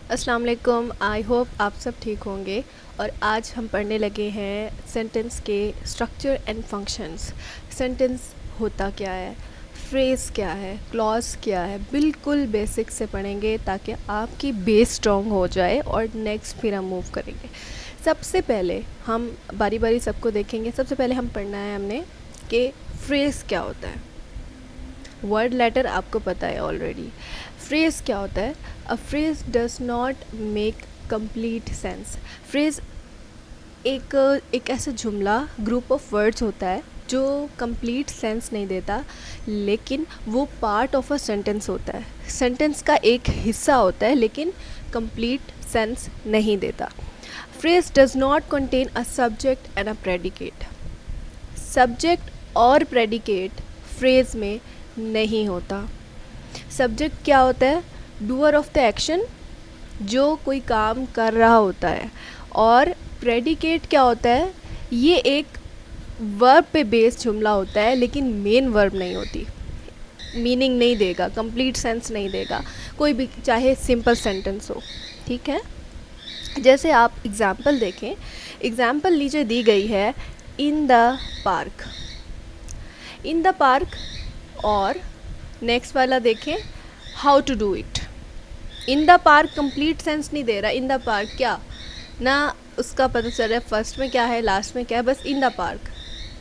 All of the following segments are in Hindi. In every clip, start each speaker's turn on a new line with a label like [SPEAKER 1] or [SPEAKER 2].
[SPEAKER 1] अस्सलाम वालेकुम। आई होप आप सब ठीक होंगे। और आज हम पढ़ने लगे हैं सेंटेंस के स्ट्रक्चर एंड फंक्शंस। सेंटेंस होता क्या है, फ्रेज़ क्या है, क्लॉज क्या है, बिल्कुल बेसिक से पढ़ेंगे ताकि आपकी बेस स्ट्रॉन्ग हो जाए और नेक्स्ट फिर हम मूव करेंगे। सबसे पहले हम बारी बारी सबको देखेंगे। सबसे पहले हम पढ़ना है हमने कि फ्रेज़ क्या होता है। वर्ड लेटर आपको पता है ऑलरेडी। फ्रेज़ क्या होता है? A phrase does not make complete sense. Phrase एक ऐसा जुमला, ग्रुप ऑफ वर्ड्स होता है जो कंप्लीट सेंस नहीं देता, लेकिन वो पार्ट ऑफ अ सेंटेंस होता है। सेंटेंस का एक हिस्सा होता है लेकिन कंप्लीट सेंस नहीं देता। Phrase does not contain a subject and a predicate. Subject और प्रेडिकेट फ्रेज़ में नहीं होता। सब्जेक्ट क्या होता है? डूअर ऑफ द एक्शन, जो कोई काम कर रहा होता है। और प्रेडिकेट क्या होता है? ये एक वर्ब पे बेस्ड जुमला होता है लेकिन मेन वर्ब नहीं होती। मीनिंग नहीं देगा, कंप्लीट सेंस नहीं देगा, कोई भी चाहे सिंपल सेंटेंस हो। ठीक है, जैसे आप एग्ज़ाम्पल देखें। एग्ज़ाम्पल नीचे दी गई है, in the park. In the park. और नेक्स्ट वाला देखें, how to do it. In the park complete sense नहीं दे रहा। इन द पार्क क्या ना, उसका पता चल रहा है फर्स्ट में क्या है लास्ट में क्या है, बस इन द पार्क,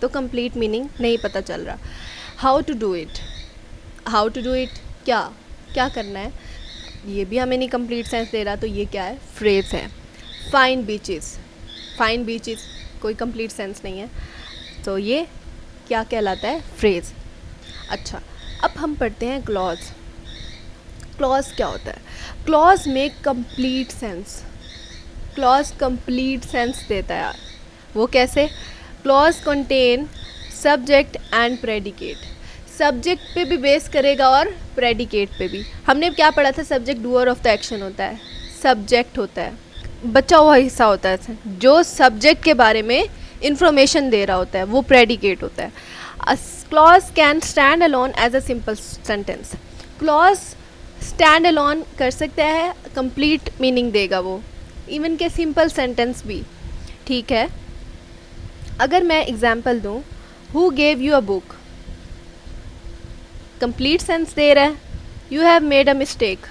[SPEAKER 1] तो कंप्लीट मीनिंग नहीं पता चल रहा। How to do it, how to do it क्या क्या करना है, ये भी हमें नहीं कंप्लीट सेंस दे रहा, तो ये क्या है? फ्रेज है। फाइन बीचेस, फाइन बीचेस कोई कंप्लीट सेंस नहीं है, तो ये क्या कहलाता है? फ्रेज। अच्छा, अब हम पढ़ते हैं क्लॉज। क्लॉज क्या होता है? क्लॉज में complete sense, clause complete sense देता है। वो कैसे? Clause contain subject and predicate. Subject पे भी बेस करेगा और प्रेडिकेट पे भी। हमने क्या पढ़ा था? Subject doer of the action होता है, सब्जेक्ट होता है बचा हुआ हिस्सा होता है जो सब्जेक्ट के बारे में इंफॉर्मेशन दे रहा होता है, वो प्रेडिकेट होता है। A clause can stand alone as a simple sentence. Clause stand alone कर सकता है, कंप्लीट मीनिंग देगा वो, इवन के सिंपल सेंटेंस भी। ठीक है, अगर मैं एग्जांपल दूं, who gave you a book, complete sense दे रहा है। You have made a mistake,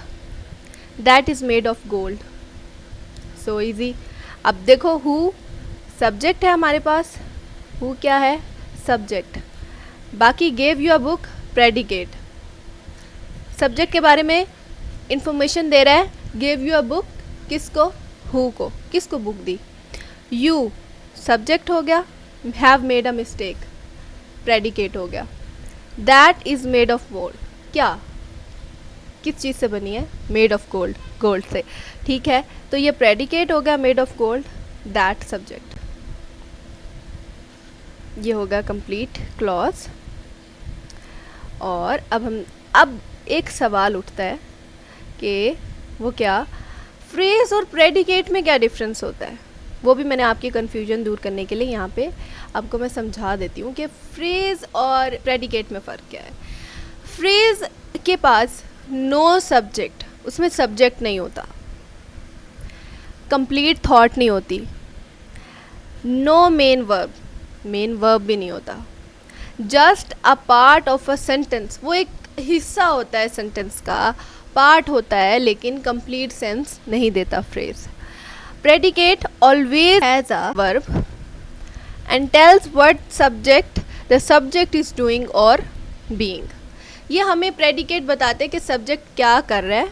[SPEAKER 1] that is made of gold. So easy. अब देखो, हु सब्जेक्ट है हमारे पास, हु क्या है? सब्जेक्ट। बाकी gave you a book predicate, subject के बारे में इंफॉर्मेशन दे रहा है। गेव यू अ बुक किसको? Who co. किसको बुक दी? यू सब्जेक्ट हो गया, have made a mistake predicate हो गया। That is made of gold, क्या किस चीज़ से बनी है? मेड ऑफ गोल्ड, गोल्ड से। ठीक है, तो ये प्रेडिकेट हो गया made of gold, that subject. ये होगा कंप्लीट क्लॉज। और अब एक सवाल उठता है कि वो क्या, फ्रेज और प्रेडिकेट में क्या डिफरेंस होता है? वो भी मैंने आपकी कन्फ्यूजन दूर करने के लिए यहाँ पे आपको मैं समझा देती हूँ कि फ्रेज और प्रेडिकेट में फ़र्क क्या है। फ्रेज के पास नो सब्जेक्ट, उसमें सब्जेक्ट नहीं होता, कंप्लीट थॉट नहीं होती, no main verb, main verb भी नहीं होता, just a part of a sentence, वो एक हिस्सा होता है सेंटेंस का, पार्ट होता है लेकिन कंप्लीट सेंस नहीं देता phrase. Predicate always has a verb and tells what subject the subject is doing और बीइंग। ये हमें प्रेडिकेट बताते हैं कि सब्जेक्ट क्या कर रहा है,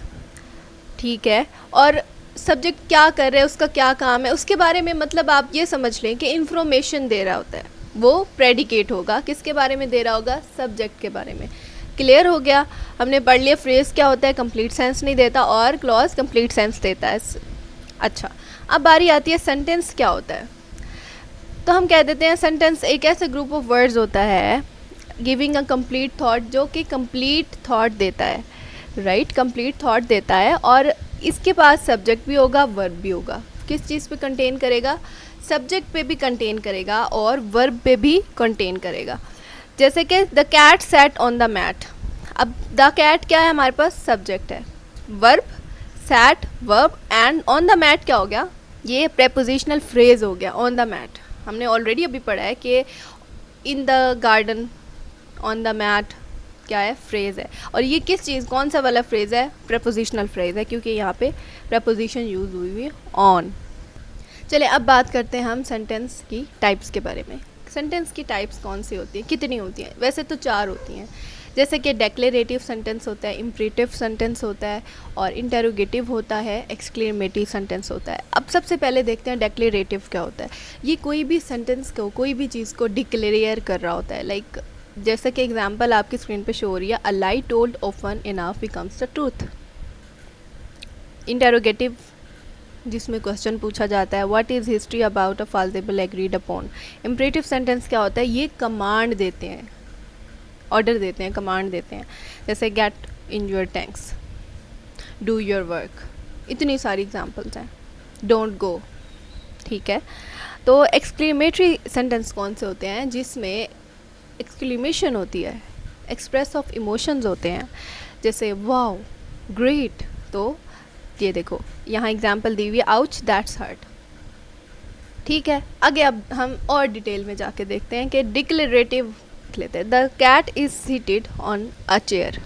[SPEAKER 1] ठीक है, और सब्जेक्ट क्या कर रहा है, उसका क्या काम है, उसके बारे में, मतलब आप ये समझ लें कि इंफॉर्मेशन दे रहा होता है, वो प्रेडिकेट होगा। किसके बारे में दे रहा होगा? सब्जेक्ट के बारे में। क्लियर हो गया? हमने पढ़ लिया फ्रेज क्या होता है, कंप्लीट सेंस नहीं देता, और क्लॉज कंप्लीट सेंस देता है। अच्छा, अब बारी आती है सेंटेंस क्या होता है। तो हम कह देते हैं सेंटेंस एक ऐसे ग्रुप ऑफ वर्ड्स होता है गिविंग अ कंप्लीट थॉट, जो कि कंप्लीट थॉट देता है, राइट, कंप्लीट थॉट देता है, और इसके पास सब्जेक्ट भी होगा, वर्ब भी होगा। किस चीज़ पे कंटेन करेगा? सब्जेक्ट पे भी कंटेन करेगा और वर्ब पे भी कंटेन करेगा। जैसे कि the cat sat on the mat. अब द कैट क्या है हमारे पास? सब्जेक्ट है, verb sat verb and on the mat क्या हो गया, ये प्रेपोजिशनल फ्रेज हो गया। ऑन द मैट हमने ऑलरेडी अभी पढ़ा है कि in the garden, on the mat क्या है, फ्रेज़ है। और ये किस चीज़, कौन सा वाला फ्रेज़ है, प्रेपोजिशनल फ्रेज़ है, क्योंकि यहाँ पे प्रेपोजिशन यूज़ हुई हुई है ऑन। चलिए अब बात करते हैं हम सेंटेंस की टाइप्स के बारे में। सेंटेंस की टाइप्स कौन सी होती हैं, कितनी होती हैं? वैसे तो 4 होती हैं, जैसे कि डेक्लेरेटिव सेंटेंस होता है, इम्परेटिव सेंटेंस होता है, और इंटेरोगेटिव होता है, एक्सक्लेमेटिव सेंटेंस होता है। अब सबसे पहले देखते हैं डेक्लेरेटिव क्या होता है। ये कोई भी सेंटेंस को, कोई भी चीज़ को डिक्लेयर कर रहा होता है। लाइक जैसे कि एग्जांपल आपकी स्क्रीन पे शो हो रही है, a lie told often enough becomes the truth. Interrogative जिसमें क्वेश्चन पूछा जाता है, what is history about a फॉल्सेबल एग्रीड अपॉन। इम्परेटिव सेंटेंस क्या होता है, ये कमांड देते हैं, ऑर्डर देते हैं, कमांड देते हैं, जैसे get in your tanks, do your work, इतनी सारी एग्जांपल्स हैं, डोंट गो। ठीक है, तो एक्सक्लेमेटरी सेंटेंस कौन से होते हैं, जिसमें एक्सक्लेमेशन होती है, एक्सप्रेस ऑफ इमोशंस होते हैं, जैसे वाओ, ग्रेट। तो ये देखो यहाँ एग्जांपल दी हुई है, आउच दैट्स हर्ट। ठीक है, आगे अब हम और डिटेल में जाके देखते हैं कि डिक्लेरेटिव लेते हैं। The cat is seated on a chair,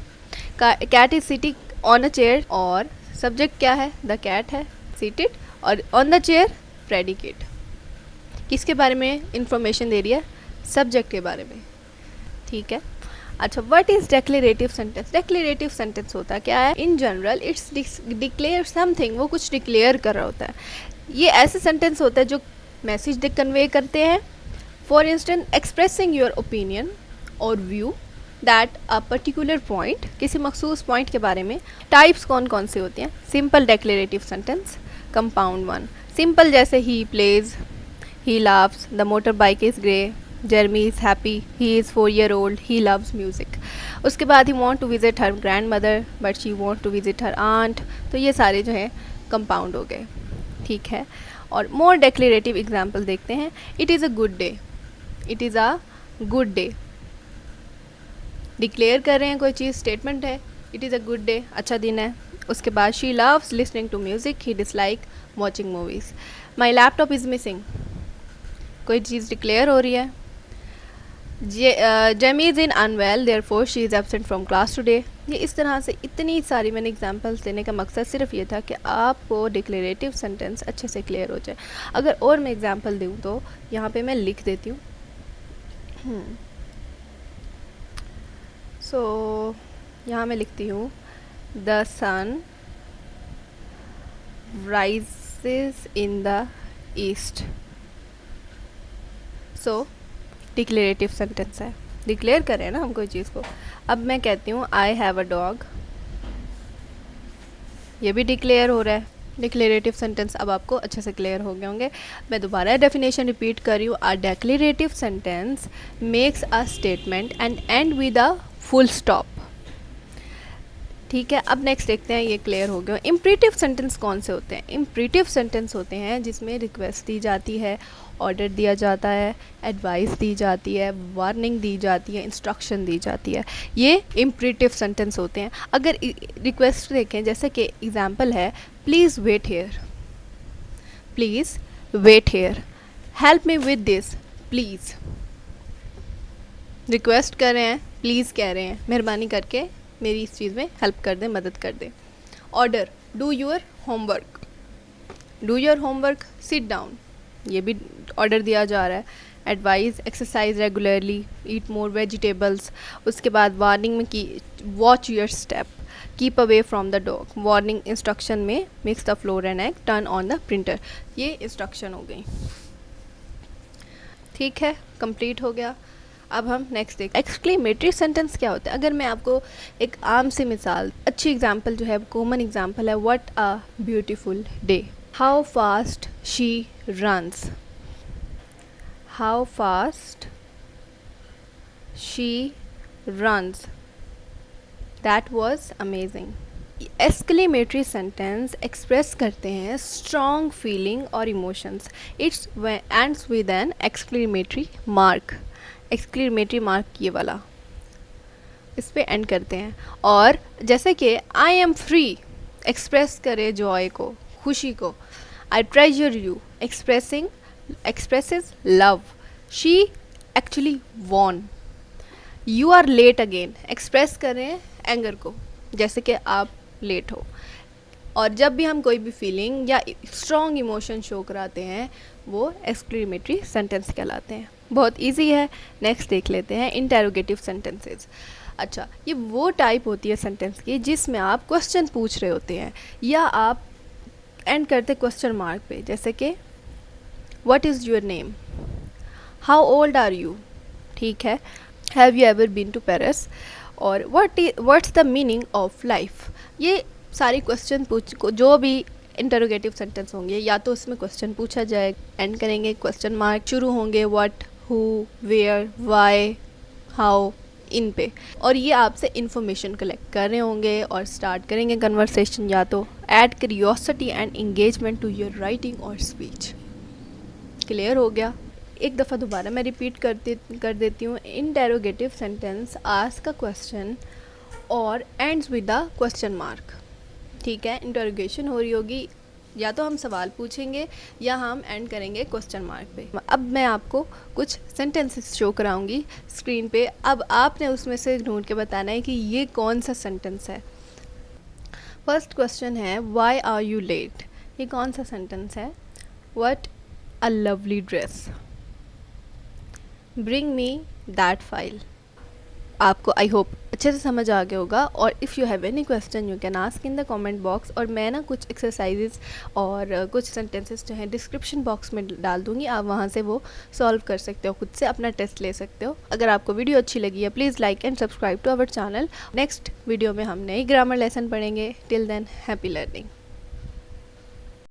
[SPEAKER 1] cat is sitting on a chair, और सब्जेक्ट क्या है, द कैट है, सीटेड, और ऑन द चेयर प्रेडिकेट। किसके बारे में इंफॉर्मेशन दे रही है, सब्जेक्ट के बारे में। ठीक है, अच्छा, what is declarative sentence. Declarative sentence होता क्या है, in general it's declare something, वो कुछ डिक्लेयर कर रहा होता है। ये ऐसे सेंटेंस होता है जो मैसेज कन्वे करते हैं। For instance, expressing your opinion और view that a particular point, किसी मखसूस पॉइंट के बारे में। टाइप्स कौन कौन से होती हैं, simple declarative sentence, compound one. Simple जैसे ही plays, he loves, the motorbike is grey, Jeremy is happy, he is 4-year-old, he loves music. उसके बाद he want to visit her grandmother but she want to visit her aunt. तो ये सारे जो हैं कंपाउंड हो गए। ठीक है, और मोर डेक्लेरेटिव एग्जाम्पल देखते हैं। It is a good day, it is a good day, declare कर रहे हैं कोई चीज़, स्टेटमेंट है, it is a good day, अच्छा दिन है। उसके बाद she loves listening to music, he dislike watching movies. My laptop is missing, कोई चीज़ डिक्लेयर हो रही है। Jamie is in unwell therefore she is absent from class today. ये इस तरह से इतनी सारी मैंने एग्जांपल्स देने का मकसद सिर्फ ये था कि आपको डिक्लेरेटिव सेंटेंस अच्छे से क्लियर हो जाए। अगर और मैं एग्जांपल दूँ तो यहाँ पे मैं लिख देती हूँ। सो यहाँ मैं लिखती हूँ, the sun rises in the east. So declarative sentence है, डिक्लेयर करें ना हम कोई चीज़ को। अब मैं कहती हूँ आई हैव अ डॉग, ये भी डिक्लेयर हो रहा है, डिक्लेरेटिव सेंटेंस। अब आपको अच्छे से क्लियर हो गए होंगे। मैं दोबारा डेफिनेशन रिपीट कर रही हूँ। A declarative sentence makes a statement and end with a full stop. ठीक है, अब नेक्स्ट देखते हैं, ये क्लियर हो गया। इम्परेटिव सेंटेंस कौन से होते हैं, इम्परेटिव सेंटेंस होते हैं जिसमें रिक्वेस्ट दी जाती है, ऑर्डर दिया जाता है, एडवाइस दी जाती है, वार्निंग दी जाती है, इंस्ट्रक्शन दी जाती है, ये इम्परेटिव सेंटेंस होते हैं। अगर रिक्वेस्ट देखें, जैसे कि एग्जांपल है, please wait here, please wait here, help me with this, please. Request कर रहे हैं, प्लीज़ कह रहे हैं, मेहरबानी करके मेरी इस चीज़ में हेल्प कर दें, मदद कर दें। Order, do your homework, do your homework, sit down, ये भी ऑर्डर दिया जा रहा है। Advice, exercise regularly, eat more vegetables. उसके बाद वार्निंग में की, watch your step, keep away from the dog. Warning instruction में, mix the flour and egg, turn on the printer, ये इंस्ट्रक्शन हो गई। ठीक है, कंप्लीट हो गया। अब हम नेक्स्ट देखते हैं, एक्सक्लेमेटरी सेंटेंस क्या होता है। अगर मैं आपको एक आम सी मिसाल, अच्छी एग्जांपल जो है, कॉमन एग्जांपल है, what a beautiful day, how fast she runs, how fast she runs, that was amazing. Exclamatory sentence express करते हैं स्ट्रॉन्ग फीलिंग और emotions. Its ends with an exclamatory mark, exclamatory mark ये वाला, इस पे एंड करते हैं। और जैसे कि आई एम फ्री, एक्सप्रेस करे जॉय को, खुशी को। I treasure you, expresses love, she actually won. You are late again, express करें एंगर को, जैसे कि आप लेट हो। और जब भी हम कोई भी फीलिंग या स्ट्रॉन्ग इमोशन शो कराते हैं वो एक्सक्लेमेटरी सेंटेंस कहलाते हैं। बहुत इजी है। नेक्स्ट देख लेते हैं इंटेरोगेटिव सेंटेंसेस। अच्छा, ये वो टाइप होती है सेंटेंस की जिसमें आप क्वेश्चन पूछ रहे होते हैं या आप एंड करते क्वेश्चन मार्क पे, जैसे कि what is your name, how old are you, ठीक है, have you ever been to Paris, और what's the meaning of life. ये सारी क्वेश्चन जो भी इंटरोगेटिव सेंटेंस होंगे या तो उसमें क्वेश्चन पूछा जाए, एंड करेंगे क्वेश्चन मार्क, शुरू होंगे what, who, where, why, how, इन पे, और ये आपसे इंफॉर्मेशन कलेक्ट कर रहे होंगे और स्टार्ट करेंगे कन्वर्सेशन, या तो add curiosity and engagement to your writing और स्पीच। क्लियर हो गया? एक दफ़ा दोबारा मैं रिपीट कर देती हूँ। Interrogative sentence ask a question और ends with a question mark, ठीक है। इंटरोगेशन हो रही होगी, या तो हम सवाल पूछेंगे या हम एंड करेंगे क्वेश्चन मार्क पे। अब मैं आपको कुछ सेंटेंसेस शो कराऊंगी स्क्रीन पे। अब आपने उसमें से ढूंढ के बताना है कि ये कौन सा सेंटेंस है। फर्स्ट क्वेश्चन है व्हाई आर यू लेट। ये कौन सा सेंटेंस है? What a lovely dress, bring me that file. आपको आई होप अच्छे से समझ आ गया होगा। और if you have any question you can ask in the comment box, और मैं ना कुछ एक्सरसाइजेज और कुछ सेंटेंसेस जो हैं डिस्क्रिप्शन बॉक्स में डाल दूँगी, आप वहाँ से वो सॉल्व कर सकते हो, खुद से अपना टेस्ट ले सकते हो। अगर आपको वीडियो अच्छी लगी है please like and subscribe to our channel. Next video में हम नई ग्रामर लेसन पढ़ेंगे। Till then happy learning.